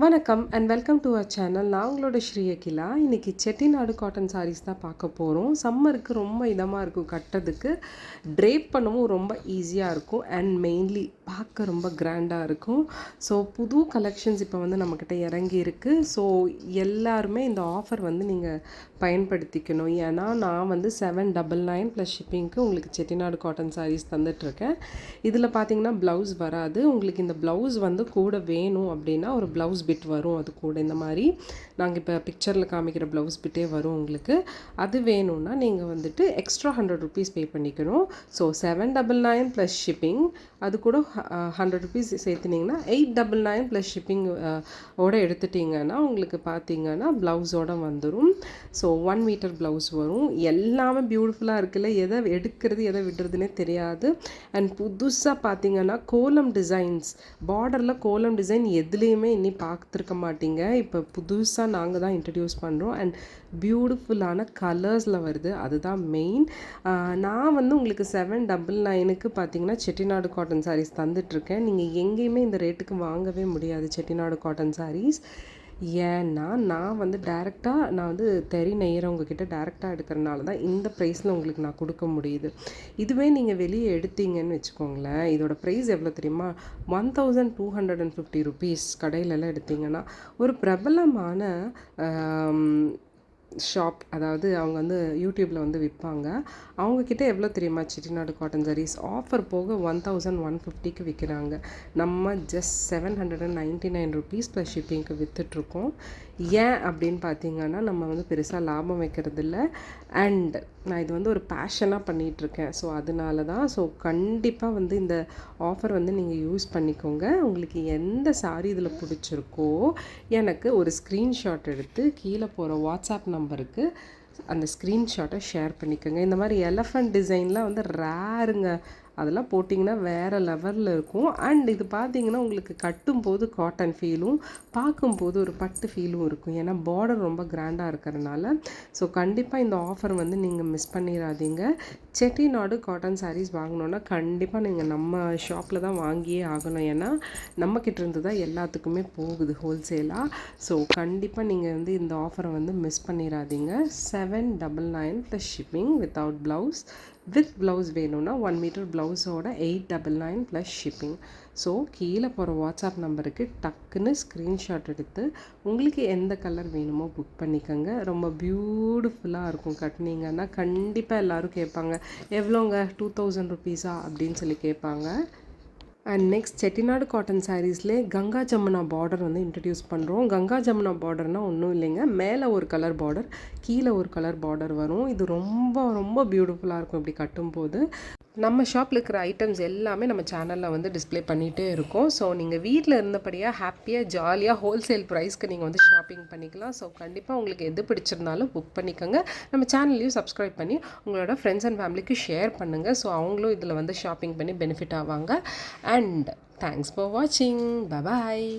வணக்கம் and welcome to our channel. நான் உங்களோட ஸ்ரீ அகிலா. இன்றைக்கி செட்டிநாடு காட்டன் சாரீஸ் தான் பார்க்க போகிறோம். சம்மருக்கு ரொம்ப இதமாக இருக்கும் கட்டுறதுக்கு, ட்ரேப் பண்ணவும் ரொம்ப ஈஸியாக இருக்கும் அண்ட் மெயின்லி பார்க்க ரொம்ப கிராண்டாக இருக்கும். ஸோ புது கலெக்ஷன்ஸ் இப்போ வந்து நம்மக்கிட்ட இறங்கி இருக்குது. ஸோ எல்லாருமே இந்த ஆஃபர் வந்து நீங்கள் பயன்படுத்திக்கணும். ஏன்னா நான் வந்து 799 ப்ளஸ் ஷிப்பிங்க்கு உங்களுக்கு செட்டிநாடு காட்டன் சாரீஸ் தந்துட்டுருக்கேன். இதில் பார்த்தீங்கன்னா ப்ளவுஸ் வராது. உங்களுக்கு இந்த ப்ளவுஸ் வந்து கூட வேணும் அப்படின்னா ஒரு ப்ளவுஸ் பிட் வரும். அது கூட இந்த மாதிரி நாங்கள் இப்போ பிக்சரில் காமிக்கிற ப்ளவுஸ் பிட்டே வரும் உங்களுக்கு. அது வேணும்னா நீங்கள் வந்துட்டு எக்ஸ்ட்ரா 100 ருபீஸ் பே பண்ணிக்கணும். ஸோ 799 ப்ளஸ் ஷிப்பிங், அது கூட 100 ருபீஸ் சேர்த்துனிங்கன்னா 899 ப்ளஸ் ஷிப்பிங் ஓட எடுத்துட்டிங்கன்னா உங்களுக்கு பார்த்தீங்கன்னா ப்ளவுஸோட வந்துடும். ஸோ 1 மீட்டர் ப்ளவுஸ் வரும். எல்லாமே பியூட்டிஃபுல்லாக இருக்குல்ல, எதை எடுக்கிறது எதை விடுறதுனே தெரியாது. அண்ட் புதுசாக பார்த்தீங்கன்னா கோலம் டிசைன்ஸ், பார்டரில் கோலம் டிசைன் எதுலேயுமே இனி பார்த்துருக்க மாட்டீங்க. இப்போ புதுசாக நாங்கள் தான் இன்ட்ரடியூஸ் பண்ணுறோம் அண்ட் பியூட்டிஃபுல்லான கலர்ஸில் வருது. அதுதான் மெயின். நான் வந்து உங்களுக்கு 799க்கு பார்த்தீங்கன்னா செட்டிநாடு காட்டன் சாரீஸ் தந்துட்டுருக்கேன். நீங்கள் எங்கேயுமே இந்த ரேட்டுக்கு வாங்கவே முடியாது செட்டிநாடு காட்டன் சாரீஸ். ஏன்னா நான் வந்து டேரெக்டாக நான் வந்து நெய்கிறவங்கக்கிட்ட டேரெக்டாக எடுக்கிறனால தான் இந்த ப்ரைஸில் உங்களுக்கு நான் கொடுக்க முடியுது. இதுவே நீங்கள் வெளியே எடுத்தீங்கன்னு வச்சுக்கோங்களேன், இதோட ப்ரைஸ் எவ்வளோ தெரியுமா? 1250 ருபீஸ். கடையிலலாம் எடுத்திங்கன்னா ஒரு பிரபலமான ஷாப், அதாவது அவங்க வந்து யூடியூப்பில் வந்து விற்பாங்க. அவங்கக்கிட்ட எவ்வளோ தெரியுமா செட்டிநாடு காட்டன் சாரீஸ் ஆஃபர் போக 1150க்கு விற்கிறாங்க. நம்ம ஜஸ்ட் 799 ருபீஸ் ப்ளஸ் ஷிப்பிங்க்கு விற்றுட்ருக்கோம். ஏன் அப்படின்னு பார்த்தீங்கன்னா நம்ம வந்து பெருசாக லாபம் வைக்கிறதில்ல அண்ட் நான் இது வந்து ஒரு பேஷனாக பண்ணிகிட்ருக்கேன். ஸோ அதனால தான். ஸோ கண்டிப்பாக வந்து இந்த ஆஃபர் வந்து நீங்கள் யூஸ் பண்ணிக்கோங்க. உங்களுக்கு எந்த சாரீ இதில் பிடிச்சிருக்கோ எனக்கு ஒரு ஸ்க்ரீன்ஷாட் எடுத்து கீழே போகிற வாட்ஸ்அப் நம்பருக்கு அந்த ஸ்க்ரீன்ஷாட்டை ஷேர் பண்ணிக்கோங்க. இந்த மாதிரி எலஃபண்ட் டிசைன்லாம் வந்து ரேருங்க. அதெல்லாம் போட்டிங்கன்னா வேறு லெவலில் இருக்கும். அண்ட் இது பார்த்தீங்கன்னா உங்களுக்கு கட்டும்போது காட்டன் ஃபீலும் பார்க்கும்போது ஒரு பட்டு ஃபீலும் இருக்கும். ஏன்னா பார்டர் ரொம்ப கிராண்டாக இருக்கிறதுனால. ஸோ கண்டிப்பாக இந்த ஆஃபர் வந்து நீங்கள் மிஸ் பண்ணிடாதீங்க. செட்டிநாடு காட்டன் சாரீஸ் வாங்கினோன்னா கண்டிப்பாக நீங்கள் நம்ம ஷாப்பில் தான் வாங்கியே ஆகணும். ஏன்னா நம்மக்கிட்ட இருந்து தான் எல்லாத்துக்குமே போகுது ஹோல்சேலாக. ஸோ கண்டிப்பாக நீங்கள் வந்து இந்த ஆஃபரை வந்து மிஸ் பண்ணிடாதீங்க. 799 plus shipping without blouse. With blouse வேணும்னா 1 மீட்டர் ப்ளவுஸோட 899 ப்ளஸ் ஷிப்பிங். ஸோ கீழே போகிற வாட்ஸ்அப் நம்பருக்கு டக்குன்னு ஸ்க்ரீன்ஷாட் எடுத்து உங்களுக்கு எந்த கலர் வேணுமோ புக் பண்ணிக்கோங்க. ரொம்ப பியூட்டிஃபுல்லாக இருக்கும். கட்டினீங்கன்னா கண்டிப்பாக எல்லோரும் கேட்பாங்க, எவ்வளோங்க 2000 ருபீஸா அப்படின்னு சொல்லி கேட்பாங்க. அண்ட் நெக்ஸ்ட் செட்டிநாடு காட்டன் சாரீஸ்லேயே கங்கா ஜமுனா பார்டர் வந்து இன்ட்ரடியூஸ் பண்ணுறோம். கங்கா ஜமுனா பார்டர்னால் ஒன்றும் இல்லைங்க, மேலே ஒரு கலர் பார்டர் கீழே ஒரு கலர் பார்டர் வரும். இது ரொம்ப ரொம்ப பியூட்டிஃபுல்லாக இருக்கும் இப்படி கட்டும்போது. நம்ம ஷாப்பில் இருக்கிற ஐட்டம்ஸ் எல்லாமே நம்ம சேனலில் வந்து டிஸ்ப்ளே பண்ணிகிட்டே இருக்கோம். ஸோ நீங்கள் வீட்டில் இருந்தபடியாக ஹாப்பியாக ஜாலியாக ஹோல்சேல் ப்ரைஸ்க்கு நீங்கள் வந்து ஷாப்பிங் பண்ணிக்கலாம். ஸோ கண்டிப்பாக உங்களுக்கு எது பிடிச்சிருந்தாலும் புக் பண்ணிக்கோங்க. நம்ம சேனல்லையும் சப்ஸ்கிரைப் பண்ணி உங்களோட ஃப்ரெண்ட்ஸ் அண்ட் ஃபேமிலிக்கு ஷேர் பண்ணுங்கள். ஸோ அவங்களும் இதில் வந்து ஷாப்பிங் பண்ணி பெனிஃபிட் ஆவாங்க. அண்ட் தேங்க்ஸ் ஃபார் வாட்சிங். Bye bye.